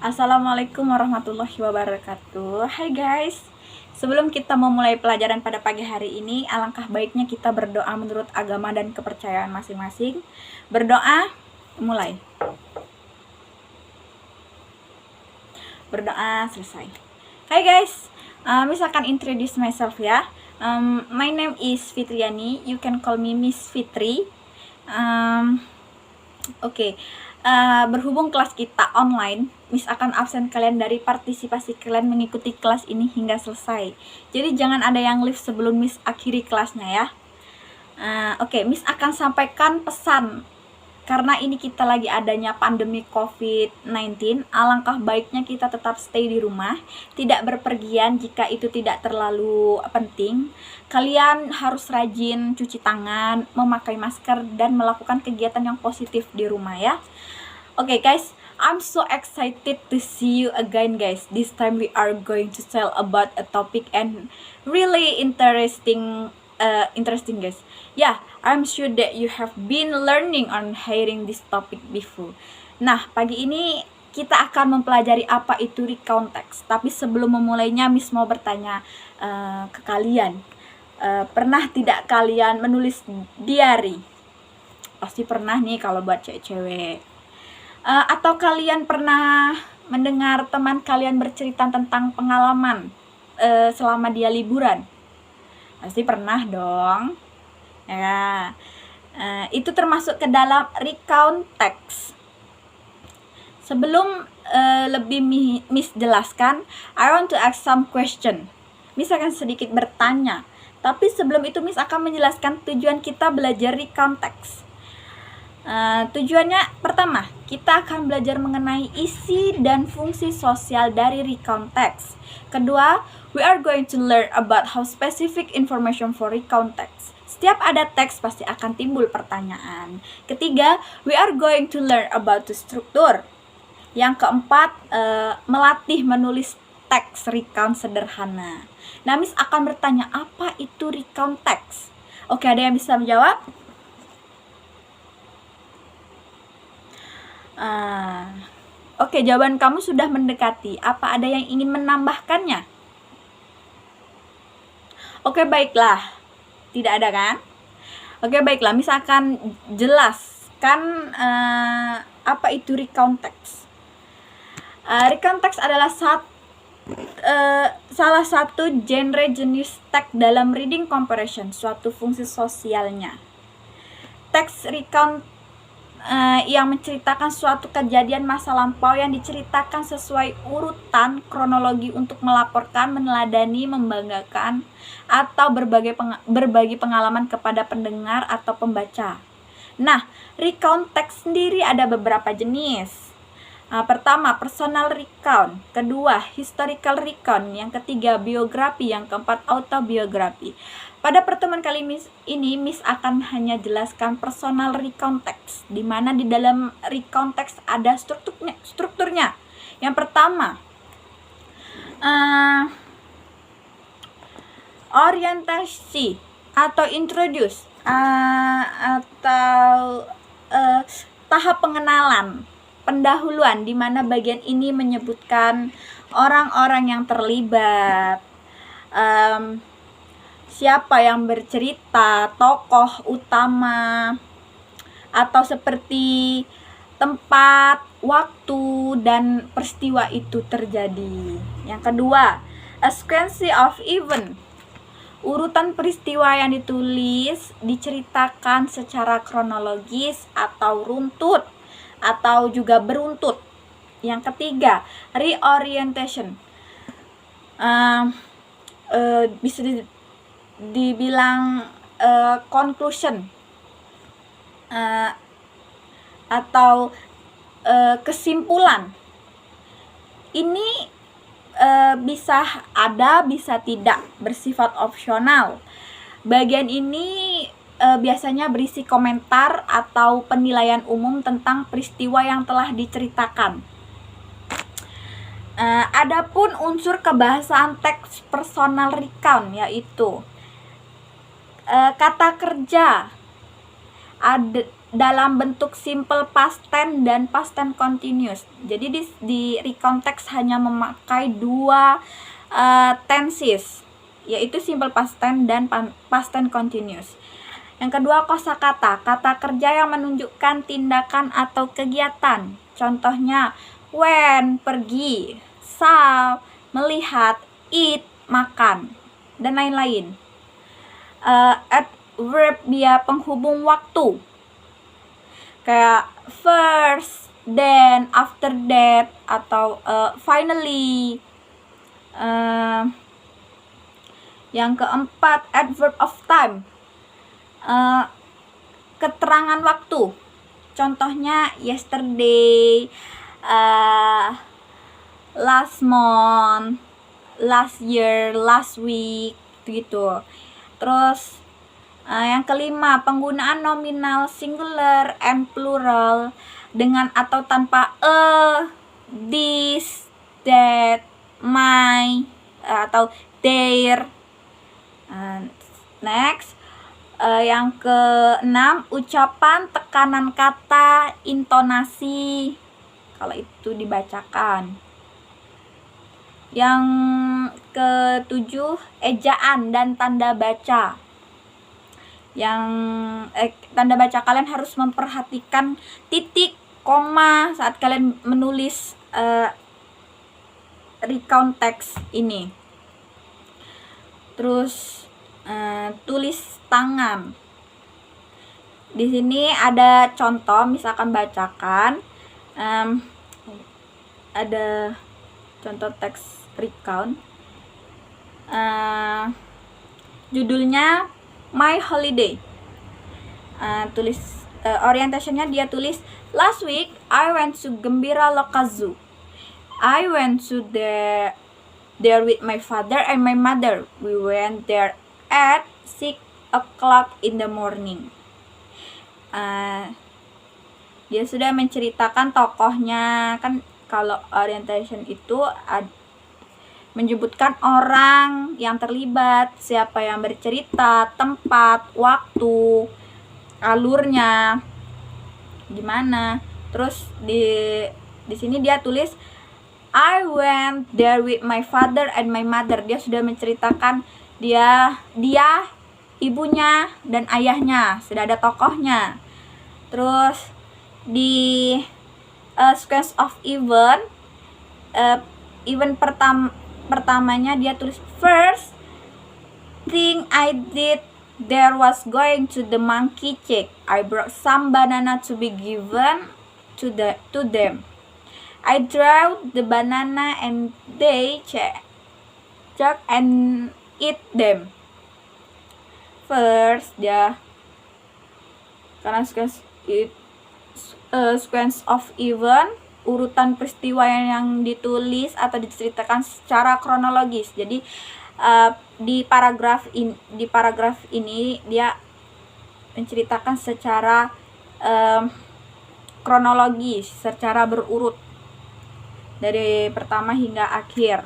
Assalamualaikum warahmatullahi wabarakatuh. Hai guys, sebelum kita memulai pelajaran pada pagi hari ini, alangkah baiknya kita berdoa menurut agama dan kepercayaan masing-masing. Berdoa, mulai. Berdoa, selesai. Hai guys, misalkan introduce myself ya. My name is Fitriani, you can call me Miss Fitri. Oke. Berhubung kelas kita online, Miss akan absen kalian dari partisipasi kalian mengikuti kelas ini hingga selesai. Jadi jangan ada yang leave sebelum Miss akhiri kelasnya ya. Oke, Miss akan sampaikan pesan. Karena ini kita lagi adanya pandemi COVID-19, alangkah baiknya kita tetap stay di rumah, tidak berpergian jika itu tidak terlalu penting. Kalian harus rajin cuci tangan, memakai masker, dan melakukan kegiatan yang positif di rumah ya. Oke guys, I'm so excited to see you again guys. This time we are going to tell about a topic and really interesting guys. Yeah, I'm sure that you have been learning on hearing this topic before. Nah, pagi ini kita akan mempelajari apa itu recount text. Tapi sebelum memulainya, Miss mau bertanya ke kalian. Pernah tidak kalian menulis diary? Pasti pernah nih kalau buat cewek-cewek. Atau kalian pernah mendengar teman kalian bercerita tentang pengalaman selama dia liburan? Pasti pernah dong. Ya, itu termasuk ke dalam recount text. Sebelum lebih Miss jelaskan, I want to ask some question. Miss akan sedikit bertanya. Tapi sebelum itu Miss akan menjelaskan tujuan kita belajar recount text. Tujuannya pertama, kita akan belajar mengenai isi dan fungsi sosial dari recount text. Kedua, we are going to learn about how specific information for recount text. Setiap ada teks pasti akan timbul pertanyaan. Ketiga, we are going to learn about the structure. Yang keempat, melatih menulis teks recount sederhana. Nah, Miss akan bertanya, apa itu recount text? Oke, ada yang bisa menjawab? Oke, jawaban kamu sudah mendekati. Apa ada yang ingin menambahkannya? Oke, baiklah. Tidak ada kan? Oke, baiklah. Miss akan jelaskan apa itu recount text. Recount text adalah salah satu genre jenis teks dalam reading comprehension, suatu fungsi sosialnya. Teks recount yang menceritakan suatu kejadian masa lampau yang diceritakan sesuai urutan kronologi untuk melaporkan, meneladani, membanggakan, atau berbagi pengalaman kepada pendengar atau pembaca. Nah, recount text sendiri ada beberapa jenis. Pertama, personal recount. Kedua, historical recount. Yang ketiga, biografi. Yang keempat, autobiografi. Pada pertemuan kali ini, Miss akan hanya jelaskan personal recount text, di mana di dalam recount text ada strukturnya. Yang pertama, orientasi atau introduce, atau tahap pengenalan, pendahuluan, di mana bagian ini menyebutkan orang-orang yang terlibat, siapa yang bercerita, tokoh utama, atau seperti tempat, waktu, dan peristiwa itu terjadi. Yang kedua, a sequence of event. Urutan peristiwa yang ditulis diceritakan secara kronologis atau runtut, atau juga beruntut. Yang ketiga, reorientation. Bisa dibilang conclusion, atau kesimpulan. Ini bisa ada, bisa tidak, bersifat opsional. Bagian ini biasanya berisi komentar atau penilaian umum tentang peristiwa yang telah diceritakan. Adapun unsur kebahasaan teks personal recount yaitu kata kerja, ada dalam bentuk simple past tense dan past tense continuous. Jadi di recount text hanya memakai dua tenses, yaitu simple past tense dan past tense continuous. Yang kedua, kosakata, kata kerja yang menunjukkan tindakan atau kegiatan. Contohnya when, pergi, saw, melihat, eat, makan, dan lain-lain. Adverb dia penghubung waktu, kayak first, then, after that, atau finally. Yang keempat, adverb of time, keterangan waktu. Contohnya yesterday, last month, last year, last week, gitu. Terus yang kelima, penggunaan nominal singular and plural dengan atau tanpa this, that, my, atau their. Next, yang keenam, ucapan, tekanan kata, intonasi kalau itu dibacakan. Yang ketujuh, ejaan dan tanda baca. Yang tanda baca, kalian harus memperhatikan titik, koma saat kalian menulis recount text ini. Terus tulis tangan. Di sini ada contoh, misalkan bacakan. Ada contoh teks recount. Judulnya My Holiday. Orientationnya dia tulis, last week I went to Gembira Loka Zoo. I went to there with my father and my mother. We went there at 6 o'clock in the morning. Dia sudah menceritakan tokohnya. Kan kalau orientation itu menyebutkan orang yang terlibat, siapa yang bercerita, tempat, waktu, alurnya gimana. Terus di sini dia tulis I went there with my father and my mother. Dia sudah menceritakan dia, ibunya dan ayahnya, sudah ada tokohnya. Terus di sequence of event, pertamanya dia tulis first thing I did there was going to the monkey check. I brought some banana to be given to them. I drew the banana and they check and eat them. First dia, karena sequence of event, urutan peristiwa yang ditulis atau diceritakan secara kronologis. Jadi di paragraf ini dia menceritakan secara kronologis, secara berurut dari pertama hingga akhir.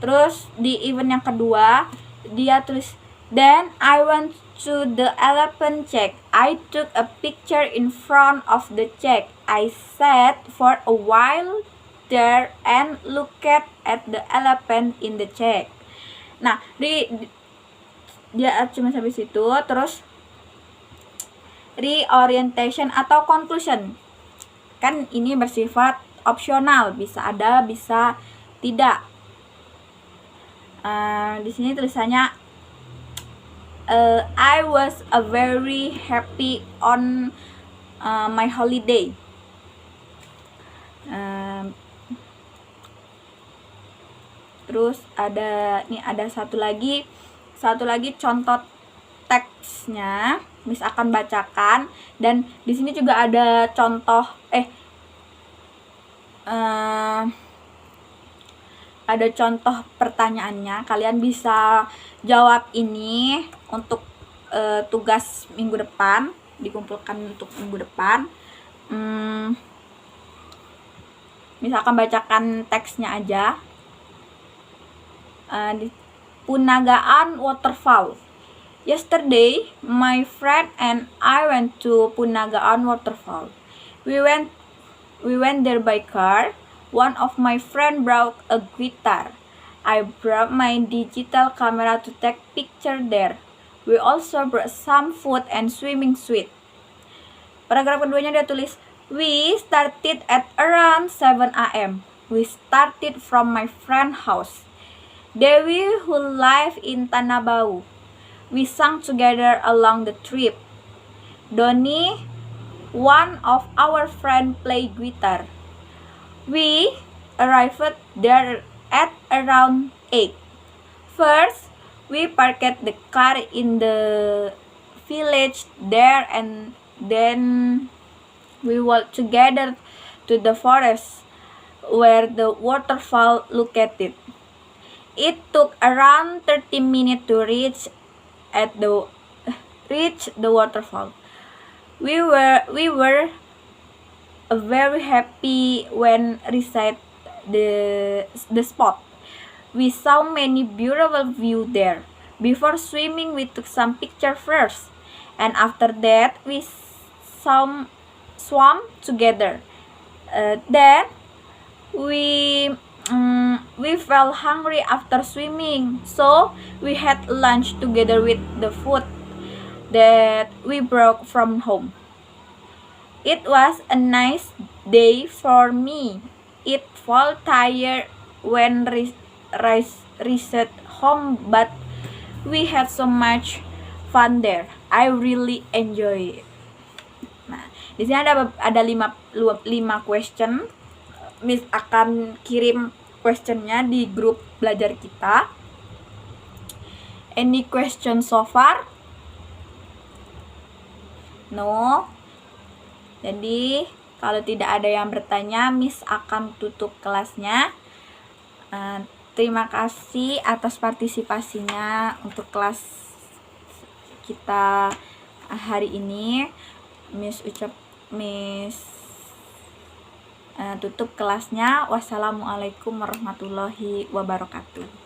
Terus di event yang kedua dia tulis, then I went to the elephant check. I took a picture in front of the check. I sat for a while there and looked at the elephant in the check. Nah, dia cuma sampai situ. Terus reorientation atau conclusion, kan ini bersifat opsional, bisa ada, bisa tidak. Di sini tulisannya I was very happy on my holiday. Terus ada satu lagi contoh teksnya, Miss akan bacakan, dan di sini juga ada contoh ada contoh pertanyaannya. Kalian bisa jawab ini untuk tugas minggu depan, dikumpulkan untuk minggu depan. Misalkan bacakan teksnya aja. Di Punagaan Waterfall. Yesterday, my friend and I went to Punagaan Waterfall. We went there by car. One of my friend brought a guitar. I brought my digital camera to take picture there. We also brought some food and swimming suit. Paragraf keduanya dia tulis, we started at around 7 a.m. We started from my friend's house, Dewi, who live in Tanah Bau. We sang together along the trip. Doni, one of our friends, played guitar. We arrived there at around 8. First, we parked the car in the village there and then we walked together to the forest where the waterfall located. It took around 30 minutes to reach the waterfall. We were very happy when reached the spot. We saw many beautiful views there. Before swimming, we took some pictures first, and after that we swam together. Then we felt hungry after swimming, so we had lunch together with the food that we brought from home. It was a nice day for me. It felt tired when reached home, but we had so much fun there. I really enjoy it. Nah, di sini ada 5 question. Miss akan kirim questionnya di grup belajar kita. Any question so far? No. Jadi kalau tidak ada yang bertanya, Miss akan tutup kelasnya. Terima kasih atas partisipasinya untuk kelas kita hari ini. Miss tutup kelasnya. Wassalamualaikum warahmatullahi wabarakatuh.